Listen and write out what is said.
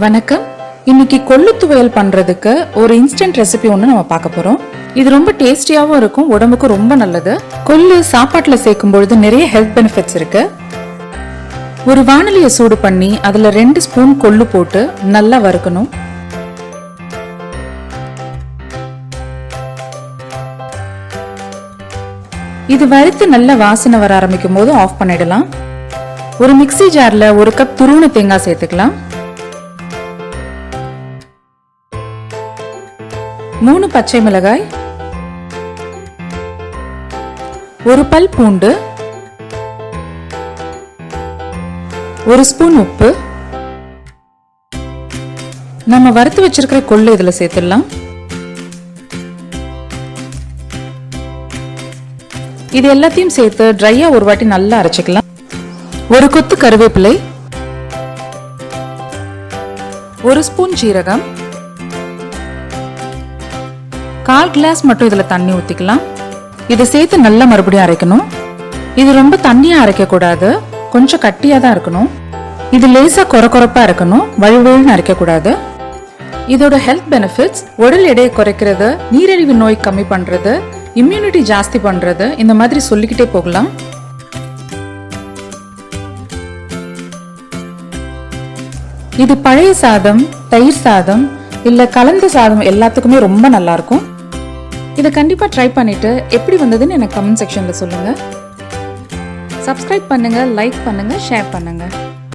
வணக்கம். இன்னைக்கு கொள்ளு துவையல் பண்றதுக்கு ஒரு இன்ஸ்டன்ட் ரெசிபி ஒன்று நம்ம பார்க்க போறோம். இது ரொம்ப டேஸ்டியாவும் இருக்கும், உடம்புக்கு ரொம்ப நல்லது. கொள்ளு சாப்பாட்டுல சேர்க்கும் பொழுது நிறைய ஹெல்த் பெனிஃபிட்ஸ் இருக்கு. ஒரு வாணலியை சூடு பண்ணி அதுல 2 ஸ்பூன் கொள்ளு போட்டு நல்லா வறுக்கணும். இது வறுத்து நல்ல வாசனை வர ஆரம்பிக்கும் போது ஆஃப் பண்ணிடலாம். ஒரு மிக்ஸி ஜார்ல 1 கப் துருவன தேங்காய் சேர்த்துக்கலாம். 3 பச்சை மிளகாய், 1 பல் பூண்டு, 1 ஸ்பூன் உப்பு. நம்ம வறுத்து வச்சிருக்கிற கொள்ளு இதுல சேர்த்துடலாம். இது எல்லாத்தையும் சேர்த்து ட்ரையா ஒரு வாட்டி நல்லா அரைச்சிக்கலாம். 1 கொத்து கருவேப்பிலை, 1 ஸ்பூன் ஜீரகம், 1/4 கிளாஸ் மட்டும் இதுல தண்ணி ஊத்திக்கலாம். இதை சேர்த்து நல்லா மறுபடியும் அரைக்கணும். இது ரொம்ப தண்ணியா அரைக்க கூடாது, கொஞ்சம் கட்டியா தான் இருக்கணும். இது லேசா கொரகொரப்பா இருக்கணும், வழுவழுன்னு அரைக்க கூடாது. இதோட ஹெல்த் பெனிஃபிட்ஸ் உடல் எடையை குறைக்கிறது, நீரிழிவு நோய் கம்மி பண்றது, இம்யூனிட்டி ஜாஸ்தி பண்றது, இந்த மாதிரி சொல்லிக்கிட்டே போகலாம். இது பழைய சாதம், தயிர் சாதம் இல்ல கலந்த சாதம் எல்லாத்துக்குமே ரொம்ப நல்லா இருக்கும். இதை கண்டிப்பா ட்ரை பண்ணிட்டு எப்படி வந்ததுன்னு எனக்கு கமெண்ட் செக்ஷன்ல சொல்லுங்க. சப்ஸ்கிரைப் பண்ணுங்க, லைக் பண்ணுங்க, ஷேர் பண்ணுங்க.